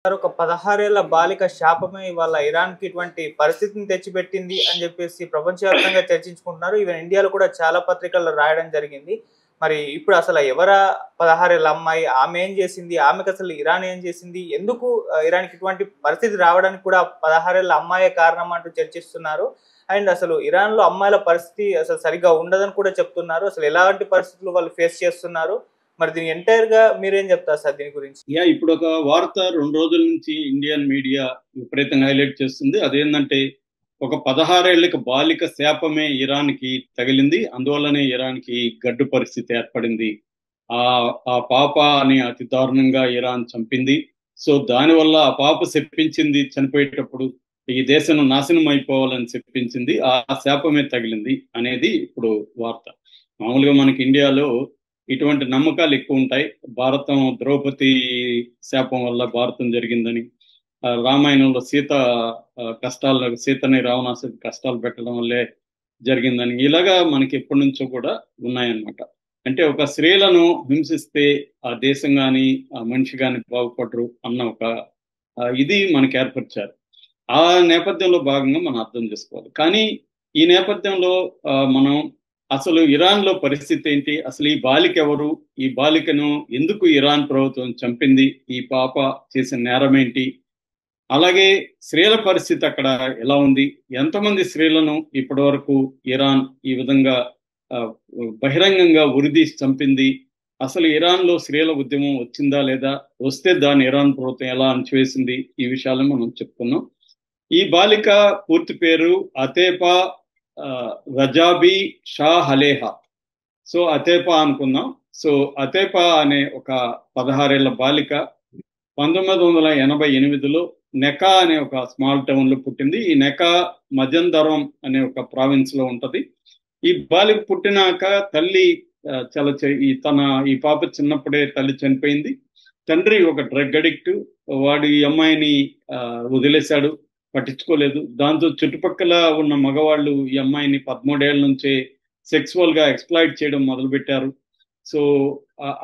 ఒక 16 ఏళ్ల బాలిక శాపమే ఇవాళ ఇరాన్‌కి ఇటువంటి పరిస్థితిని తెచ్చిపెట్టింది అని చెప్పేసి ప్రపంచవ్యాప్తంగా చర్చించుకుంటున్నారు. ఈవెన్ ఇండియాలో కూడా చాలా పత్రికల్లో రాయడం జరిగింది. మరి ఇప్పుడు అసలు ఎవరా 16 ఏళ్ల అమ్మాయి? ఆమె ఏం చేసింది? ఆమెకసలు ఇరాన్ ఏం చేసింది? ఎందుకు ఇరాన్‌కి ఇటువంటి పరిస్థితి రావడానికి కూడా 16 ఏళ్ల అమ్మాయే కారణం అంటూ చర్చిస్తున్నారు. అండ్ అసలు ఇరాన్‌లో అమ్మాయిల పరిస్థితి అసలు సరిగ్గా ఉండదని కూడా చెప్తున్నారు. అసలు ఎలాంటి పరిస్థితులు వాళ్ళు ఫేస్ చేస్తున్నారు? మరి దీని ఎంటైర్‌గా మీరేం చెప్తారు సార్ దీని గురించి? ఇప్పుడు ఒక వార్త 2 రోజుల నుంచి ఇండియన్ మీడియా విపరీతంగా హైలైట్ చేస్తుంది. అదేంటంటే ఒక 16 ఏళ్లకి బాలిక శాపమే ఇరాన్‌కి తగిలింది. అందువల్లనే ఇరాన్‌కి గడ్డు పరిస్థితి ఏర్పడింది. ఆ ఆ పాపని అతి దారుణంగా ఇరాన్ చంపింది. సో దానివల్ల ఆ పాప శపించింది చనిపోయేటప్పుడు ఈ దేశం నాశనం అయిపోవాలని శపించింది. ఆ శాపమే తగిలింది అనేది ఇప్పుడు వార్త. మామూలుగా మనకి ఇండియాలో ఇటువంటి నమ్మకాలు ఎక్కువ ఉంటాయి. భారతం ద్రౌపది శాపం వల్ల భారతం జరిగిందని, రామాయణంలో సీతని రావణాసుడికి కష్టాలు పెట్టడం వల్లే జరిగిందని, ఇలాగా మనకి ఎప్పటి నుంచో కూడా ఉన్నాయన్నమాట. అంటే ఒక స్త్రీలను హింసిస్తే ఆ దేశం కానీ ఆ మనిషి కానీ బాగుపడరు అన్న ఒక ఇది మనకి ఏర్పరిచారు. ఆ నేపథ్యంలో భాగంగా మనం అర్థం చేసుకోవాలి. కానీ ఈ నేపథ్యంలో మనం అసలు ఇరాన్‌లో పరిస్థితి ఏంటి? అసలు ఈ బాలిక ఎవరు? ఈ బాలికను ఎందుకు ఇరాన్ ప్రభుత్వం చంపింది? ఈ పాప చేసిన నేరం ఏంటి? అలాగే స్త్రీల పరిస్థితి అక్కడ ఎలా ఉంది? ఎంతమంది స్త్రీలను ఇప్పటివరకు ఇరాన్ ఈ విధంగా ఆహ్, బహిరంగంగా ఉరిదీసి చంపింది? అసలు ఇరాన్‌లో స్త్రీల ఉద్యమం వచ్చిందా లేదా? వస్తే దాన్ని ఇరాన్ ప్రభుత్వం ఎలా అణచివేసింది? ఈ విషయాలను మనం చెప్పుకున్నాం. ఈ బాలిక పూర్తి పేరు అతేపా రజాబీ షా హలేహా. సో అతేపా అనుకుందాం. సో అతేపా అనే ఒక 16 ఏళ్ల బాలిక 1988లో నెకా అనే ఒక స్మాల్ టౌన్ లో పుట్టింది. ఈ నెకా మజందరం అనే ఒక ప్రావిన్స్ లో ఉంటది. ఈ బాలిక పుట్టినాక తల్లి ఈ పాప చిన్నప్పుడే తల్లి చనిపోయింది. తండ్రి ఒక డ్రగ్ అడిక్ట్. వాడు ఈ అమ్మాయిని వదిలేశాడు, పట్టించుకోలేదు. దాంతో చుట్టుపక్కల ఉన్న మగవాళ్ళు ఈ అమ్మాయిని 13 ఏళ్ల నుంచే సెక్సువల్ గా ఎక్స్‌ప్లాయిట్ చేయడం మొదలుపెట్టారు. సో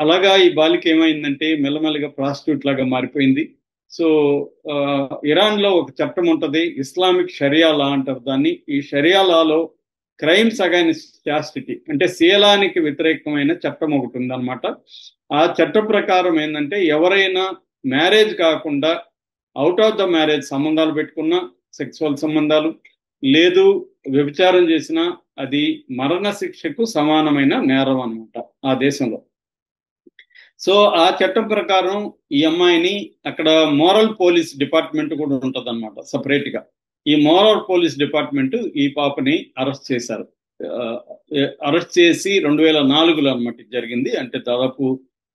అలాగా ఈ బాలిక ఏమైందంటే మెల్లమెల్లగా ప్రాస్టిట్యూట్ లాగా మారిపోయింది. సో ఇరాన్ లో ఒక చట్టం ఉంటది, ఇస్లామిక్ షరియా లా అంటారు దాన్ని. ఈ షరియా లాలో క్రైమ్స్ అగైన్స్ట్ చాస్టిటీ అంటే శీలానికి వ్యతిరేకమైన చట్టం ఒకటి ఉందన్నమాట. ఆ చట్టం ప్రకారం ఏంటంటే ఎవరైనా మ్యారేజ్ కాకుండా అవుట్ ఆఫ్ ద మ్యారేజ్ సంబంధాలు పెట్టుకున్న, సెక్సువల్ సంబంధాలు లేదు, వ్యభిచారం చేసిన, అది మరణ శిక్షకు సమానమైన నేరం అనమాట ఆ దేశంలో. సో ఆ చట్టం ప్రకారం ఈ అమ్మాయిని అక్కడ మోరల్ పోలీస్ డిపార్ట్మెంట్ కూడా ఉంటది అనమాట సపరేట్ గా. ఈ మోరల్ పోలీస్ డిపార్ట్మెంట్ ఈ పాపని అరెస్ట్ చేశారు. అరెస్ట్ చేసి 2004లో అనమాట జరిగింది. అంటే దాదాపు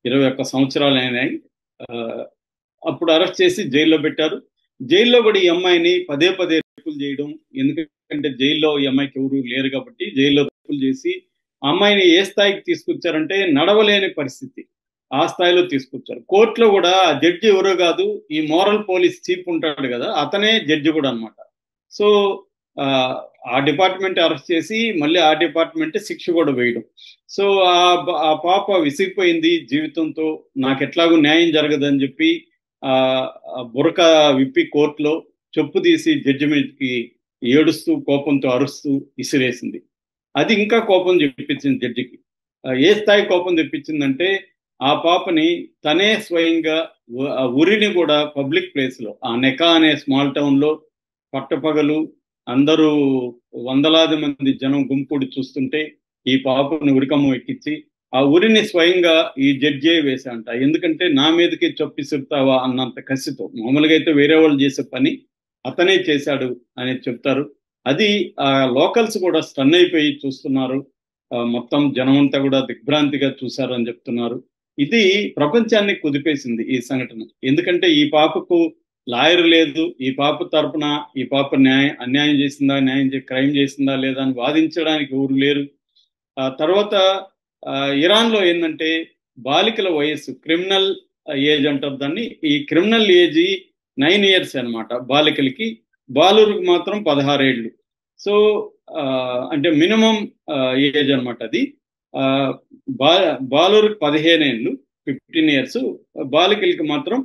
21 సంవత్సరాలు అయినాయి. అప్పుడు అరెస్ట్ చేసి జైల్లో పెట్టారు. జైల్లో కూడా ఈ అమ్మాయిని పదే పదే రేపులు చేయడం, ఎందుకంటే జైల్లో ఈ అమ్మాయికి ఎవరు లేరు కాబట్టి జైల్లో రేపులు చేసి అమ్మాయిని ఏ స్థాయికి తీసుకొచ్చారంటే నడవలేని పరిస్థితి, ఆ స్థాయిలో తీసుకొచ్చారు. కోర్టులో కూడా ఆ జడ్జి ఎవరో కాదు, ఈ మోరల్ పోలీస్ చీఫ్ ఉంటాడు కదా, అతనే జడ్జి కూడా అనమాట. సో ఆ డిపార్ట్మెంట్ అరెస్ట్ చేసి మళ్ళీ ఆ డిపార్ట్మెంట్ శిక్ష కూడా వేయడం. సో ఆ పాప విసిగిపోయింది జీవితంతో, నాకు ఎట్లాగూ న్యాయం జరగదని చెప్పి బురక విప్పి కోర్టులో చెప్పు తీసి జడ్జి మీదకి ఏడుస్తూ కోపంతో అరుస్తూ ఇసిరేసింది. అది ఇంకా కోపం తెప్పించింది జడ్జికి. ఏ స్థాయి కోపం తెప్పించిందంటే ఆ పాపని తనే స్వయంగా ఉరిని కూడా పబ్లిక్ ప్లేస్ లో, ఆ నెకా అనే స్మాల్ టౌన్ లో పట్టపగలు అందరూ వందలాది మంది జనం గుంపుడి చూస్తుంటే ఈ పాపని ఉరికమ్మ ఎక్కించి ఆ ఉరిని స్వయంగా ఈ జడ్జే వేశాంట. ఎందుకంటే నా మీదకి చొప్పిస్తావా అన్నంత కసితో. మామూలుగా అయితే వేరే వాళ్ళు చేసే పని అతనే చేశాడు అని చెప్తారు. అది ఆ లోకల్స్ కూడా స్టన్ అయిపోయి చూస్తున్నారు. మొత్తం జనం అంతా కూడా దిగ్భ్రాంతిగా చూశారని చెప్తున్నారు. ఇది ప్రపంచాన్ని కుదిపేసింది ఈ సంఘటన. ఎందుకంటే ఈ పాపకు లాయర్ లేదు, ఈ పాప తరపున ఈ పాప అన్యాయం చేసిందా, క్రైమ్ చేసిందా లేదా అని వాదించడానికి ఎవరు లేరు. తర్వాత ఇరాన్ లో ఏంటంటే బాలికల వయస్సు క్రిమినల్ ఏజ్ అంటారు దాన్ని. ఈ క్రిమినల్ ఏజ్ 9 years అనమాట బాలికలకి, బాలురికి మాత్రం 16 ఏళ్ళు. సో అంటే మినిమం ఏజ్ అనమాట అది. బాలురికి 15 ఏళ్ళు, 15 years, బాలికలకి మాత్రం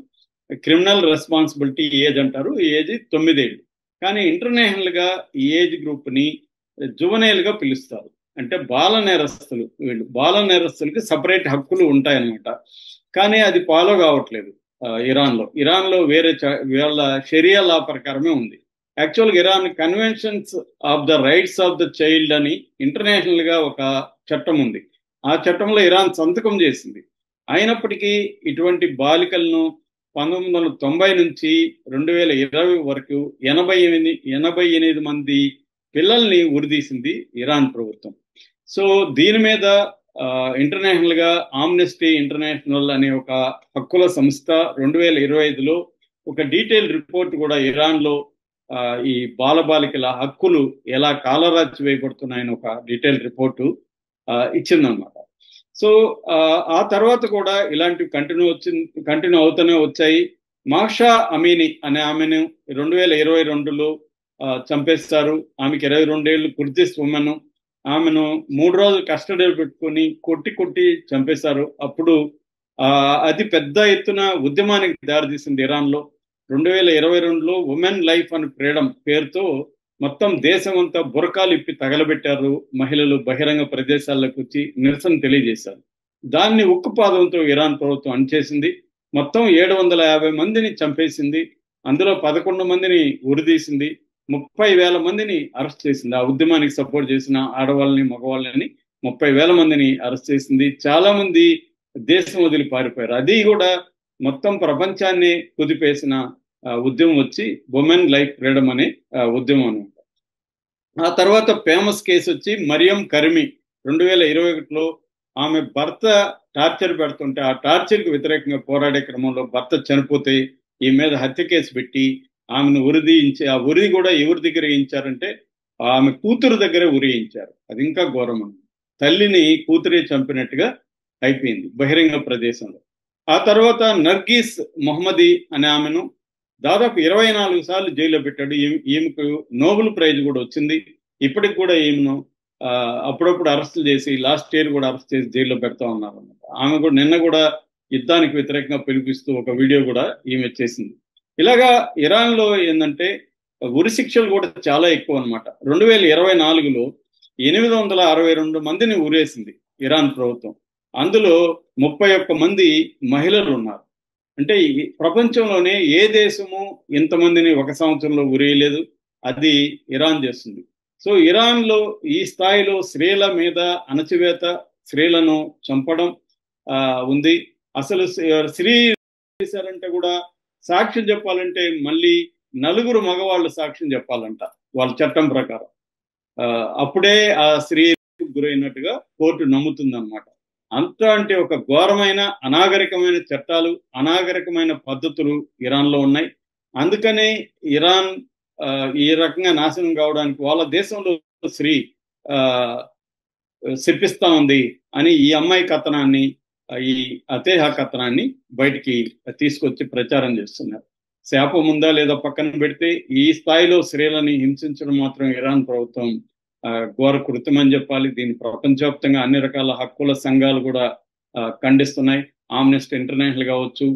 క్రిమినల్ రెస్పాన్సిబిలిటీ ఏజ్ అంటారు. ఈ ఏజ్ 9 ఏళ్ళు. కానీ ఇంటర్నేషనల్ గా ఈ ఏజ్ గ్రూప్ ని జువనైల్ గా పిలుస్తారు. అంటే బాల నేరస్తులు. వీళ్ళు బాల నేరస్తులకి సపరేట్ హక్కులు ఉంటాయన్నమాట. కానీ అది ఫాలో కావట్లేదు ఇరాన్ లో వేరే వీళ్ళ షరియా లా ప్రకారమే ఉంది. యాక్చువల్గా Iran conventions of the rights of the child అని ఇంటర్నేషనల్ గా ఒక చట్టం ఉంది. ఆ చట్టంలో ఇరాన్ సంతకం చేసింది. అయినప్పటికీ ఇటువంటి బాలికలను 1990 నుంచి 2020 వరకు 88 మంది పిల్లల్ని ఉరిదీసింది ఇరాన్ ప్రభుత్వం. సో దీని మీద ఇంటర్నేషనల్ గా ఆమ్నెస్టీ ఇంటర్నేషనల్ అనే ఒక హక్కుల సంస్థ 2025లో ఒక డీటెయిల్ రిపోర్ట్ కూడా ఇరాన్ లో ఈ బాలబాలికల హక్కులు ఎలా కాలరాచి వేయబడుతున్నాయని ఒక డీటెయిల్ రిపోర్టు ఇచ్చిందనమాట. సో ఆ తర్వాత కూడా ఇలాంటివి కంటిన్యూ అవుతూనే వచ్చాయి. మాషా అమీని అనే ఆమెను 2022లో చంపేస్తారు. ఆమెకి 22 ఏళ్ళు, కుర్దిస్ ఉమెన్. ఆమెను 3 రోజులు కస్టడీలో పెట్టుకొని కొట్టి చంపేశారు. అప్పుడు అది పెద్ద ఎత్తున ఉద్యమానికి దారితీసింది ఇరాన్ లో. 2022లో ఉమెన్ లైఫ్ అండ్ ఫ్రీడమ్ పేరుతో మొత్తం దేశం అంతా బురకాలు ఇప్పి తగలబెట్టారు. మహిళలు బహిరంగ ప్రదేశాల్లోకి వచ్చి నిరసన తెలియజేశారు. దాన్ని ఉక్కుపాదంతో ఇరాన్ ప్రభుత్వం అణచేసింది. మొత్తం 750 మందిని చంపేసింది. అందులో 11 మందిని ఉరిదీసింది. 30,000 మందిని అరెస్ట్ చేసింది. ఆ ఉద్యమానికి సపోర్ట్ చేసిన ఆడవాళ్ళని, మగవాళ్ళని 30,000 మందిని అరెస్ట్ చేసింది. చాలా మంది దేశం వదిలి పారిపోయారు. అది కూడా మొత్తం ప్రపంచాన్ని కుదిపేసిన ఉద్యమం వచ్చి ఉమెన్ లైఫ్ ఫ్రీడమ్ అనే ఉద్యమం అనమాట. ఆ తర్వాత ఫేమస్ కేసు వచ్చి మరియం కరిమి 2021లో ఆమె భర్త టార్చర్ పెడుతుంటే ఆ టార్చర్కి వ్యతిరేకంగా పోరాడే క్రమంలో భర్త చనిపోతే ఈ మీద హత్య కేసు పెట్టి ఆమెను ఉరిదీయించి, ఆ ఉరి కూడా ఎవరి దగ్గర వేయించారంటే ఆమె కూతురు దగ్గరే ఉరియించారు. అది ఇంకా ఘోరం. తల్లిని కూతురే చంపినట్టుగా అయిపోయింది బహిరంగ ప్రదేశంలో. ఆ తర్వాత నర్గీస్ మొహమ్మదీ అనే ఆమెను దాదాపు 24 సార్లు జైల్లో పెట్టాడు. ఈమెకు నోబెల్ ప్రైజ్ కూడా వచ్చింది. ఇప్పటికి కూడా ఈమెను అప్పుడప్పుడు అరెస్టులు చేసి లాస్ట్ ఇయర్ కూడా అరెస్ట్ చేసి జైల్లో పెడతా ఉన్నారు అన్నమాట. ఆమె కూడా నిన్న కూడా యుద్ధానికి వ్యతిరేకంగా పిలిపిస్తూ ఒక వీడియో కూడా ఈమె చేసింది. ఇలాగా ఇరాన్ లో ఏంటంటే ఉరి శిక్షలు కూడా చాలా ఎక్కువ అనమాట. 2024లో 862 మందిని ఉరేసింది ఇరాన్ ప్రభుత్వం. అందులో 31 మంది మహిళలు ఉన్నారు. అంటే ఈ ప్రపంచంలోనే ఏ దేశము ఇంతమందిని ఒక సంవత్సరంలో ఉరేయలేదు. అది ఇరాన్ చేస్తుంది. సో ఇరాన్ లో ఈ స్థాయిలో స్త్రీల మీద అణచివేత, స్త్రీలను చంపడం ఉంది. అసలు స్త్రీ చేశారంటే కూడా సాక్ష్యం చెప్పాలంటే మళ్ళీ 4 మగవాళ్ళు సాక్ష్యం చెప్పాలంట వాళ్ళ చట్టం ప్రకారం. అప్పుడే ఆ స్త్రీ గురైనట్టుగా కోర్టు నమ్ముతుంది అనమాట. అంత అంటే ఒక ఘోరమైన అనాగరికమైన చట్టాలు, అనాగరికమైన పద్ధతులు ఇరాన్లో ఉన్నాయి. అందుకనే ఇరాన్ ఈ రకంగా నాశనం కావడానికి వాళ్ళ దేశంలో స్త్రీ శిపిస్తా ఉంది అని ఈ అమ్మాయి కథనాన్ని, ఈ అతేహ కథనాన్ని బయటికి తీసుకొచ్చి ప్రచారం చేస్తున్నారు. శాపం ఉందా లేదా పక్కన పెడితే ఈ స్థాయిలో స్త్రీలని హింసించడం మాత్రం ఇరాన్ ప్రభుత్వం ఘోర కృత్యం అని చెప్పాలి. దీన్ని ప్రపంచవ్యాప్తంగా అన్ని రకాల హక్కుల సంఘాలు కూడా ఖండిస్తున్నాయి. ఆమ్నెస్టీ ఇంటర్నేషనల్ కావచ్చు,